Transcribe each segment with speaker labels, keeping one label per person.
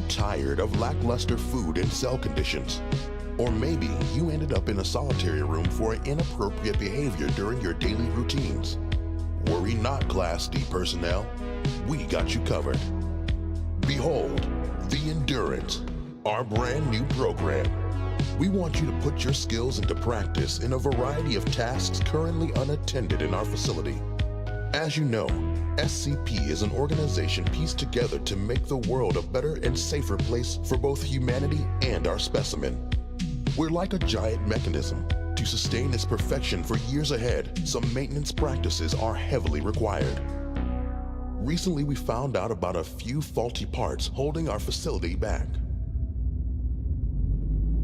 Speaker 1: tired of lackluster food and cell conditions? Or maybe you ended up in a solitary room for inappropriate behavior during your daily routines. Worry not, Class D personnel. We got you covered. Behold, the Endurance, our brand new program. We want you to put your skills into practice in a variety of tasks currently unattended in our facility. As you know, SCP is an organization pieced together to make the world a better and safer place for both humanity and our specimen. We're like a giant mechanism. To sustain its perfection for years ahead, some maintenance practices are heavily required. Recently, we found out about a few faulty parts holding our facility back.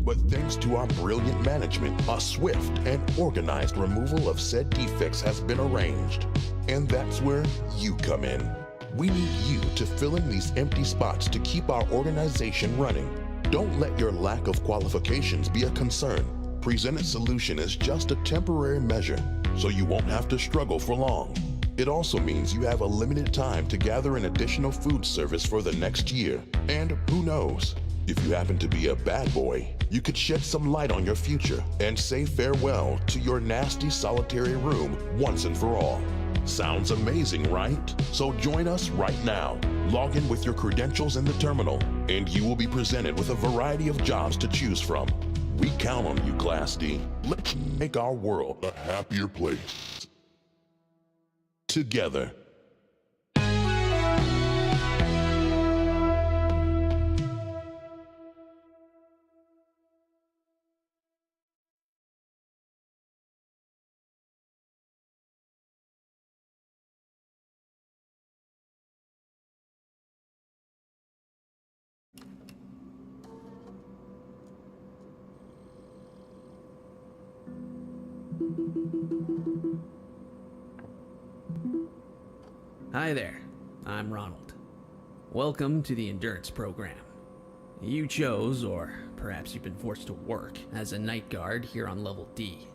Speaker 1: But thanks to our brilliant management, a swift and organized removal of said defects has been arranged. And that's where you come in. We need you to fill in these empty spots to keep our organization running. Don't let your lack of qualifications be a concern. Presented solution is just a temporary measure, so you won't have to struggle for long. It also means you have a limited time to gather an additional food service for the next year. And who knows? If you happen to be a bad boy, you could shed some light on your future and say farewell to your nasty solitary room once and for all. Sounds amazing, right? So join us right now. Log in with your credentials in the terminal, and you will be presented with a variety of jobs to choose from. We count on you, Class D. Let's make our world a happier place. Together.
Speaker 2: Hi there, I'm Ronald. Welcome to the Endurance program. You chose, or perhaps you've been forced to work, as a night guard here on level D.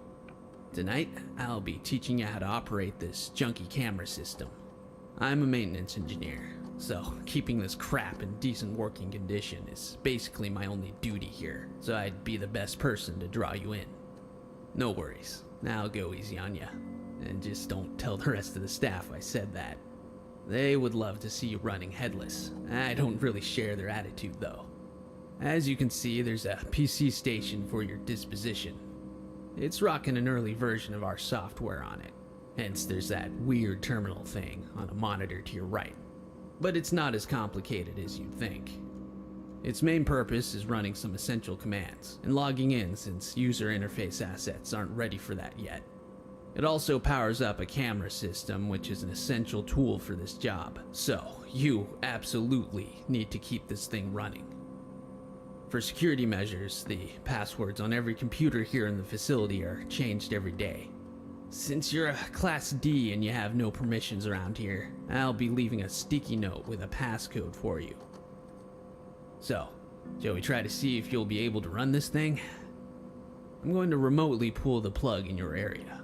Speaker 2: Tonight, I'll be teaching you how to operate this junky camera system. I'm a maintenance engineer, so keeping this crap in decent working condition is basically my only duty here, so I'd be the best person to draw you in. No worries, I'll go easy on ya, and just don't tell the rest of the staff I said that. They would love to see you running headless. I don't really share their attitude though. As you can see, there's a PC station for your disposition. It's rocking an early version of our software on it. Hence there's that weird terminal thing on a monitor to your right. But it's not as complicated as you'd think. Its main purpose is running some essential commands and logging in since user interface assets aren't ready for that yet. It also powers up a camera system, which is an essential tool for this job, so you absolutely need to keep this thing running. For security measures, the passwords on every computer here in the facility are changed every day. Since you're a Class D and you have no permissions around here, I'll be leaving a sticky note with a passcode for you. So, shall we try to see if you'll be able to run this thing? I'm going to remotely pull the plug in your area.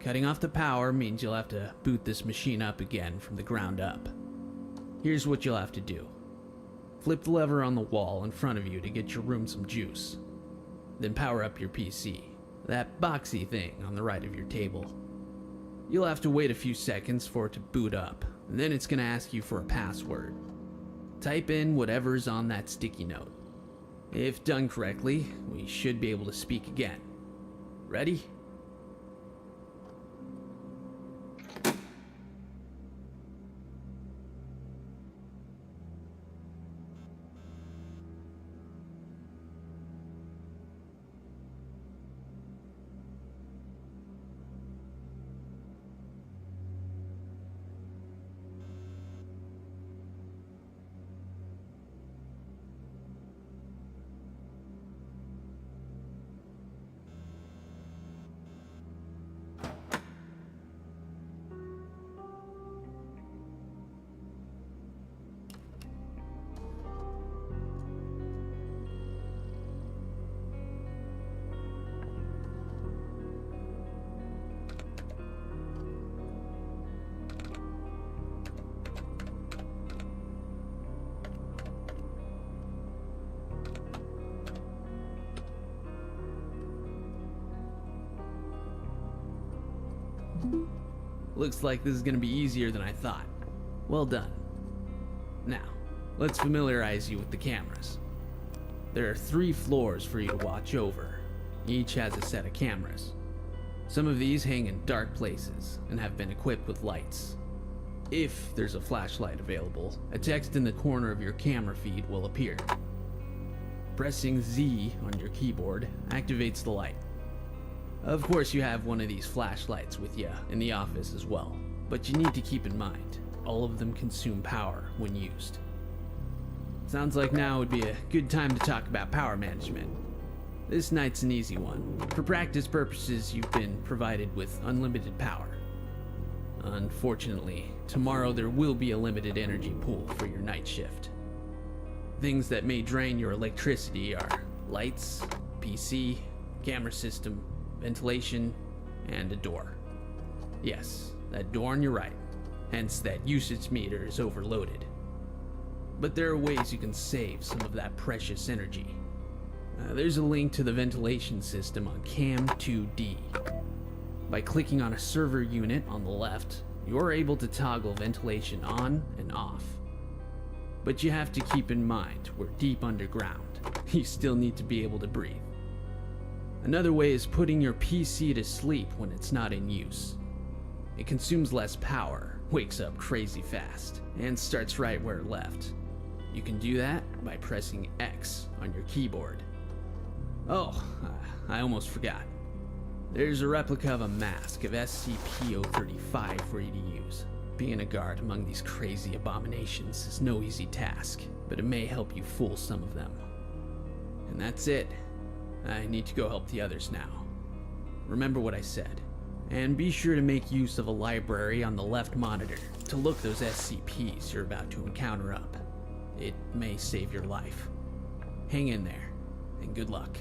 Speaker 2: Cutting off the power means you'll have to boot this machine up again from the ground up. Here's what you'll have to do. Flip the lever on the wall in front of you to get your room some juice. Then power up your PC, that boxy thing on the right of your table. You'll have to wait a few seconds for it to boot up, and then it's going to ask you for a password. Type in whatever's on that sticky note. If done correctly, we should be able to speak again. Ready? Looks like this is gonna be easier than I thought. Well done. Now, let's familiarize you with the cameras. There are 3 floors for you to watch over. Each has a set of cameras. Some of these hang in dark places and have been equipped with lights. If there's a flashlight available, a text in the corner of your camera feed will appear. Pressing Z on your keyboard activates the light. Of course, you have one of these flashlights with you in the office as well, but you need to keep in mind, all of them consume power when used. Sounds like now would be a good time to talk about power management. This night's an easy one. For practice purposes, you've been provided with unlimited power. Unfortunately, tomorrow there will be a limited energy pool for your night shift. Things that may drain your electricity are lights, PC, camera system, ventilation, and a door. Yes, that door on your right, hence that usage meter is overloaded. But there are ways you can save some of that precious energy. There's a link to the ventilation system on Cam 2D. By clicking on a server unit on the left, you're able to toggle ventilation on and off. But you have to keep in mind, we're deep underground. You still need to be able to breathe. Another way is putting your PC to sleep when it's not in use. It consumes less power, wakes up crazy fast, and starts right where it left. You can do that by pressing X on your keyboard. Oh, I almost forgot. There's a replica of a mask of SCP-035 for you to use. Being a guard among these crazy abominations is no easy task, but it may help you fool some of them. And that's it. I need to go help the others now. Remember what I said, and be sure to make use of a library on the left monitor to look those SCPs you're about to encounter up. It may save your life. Hang in there, and good luck.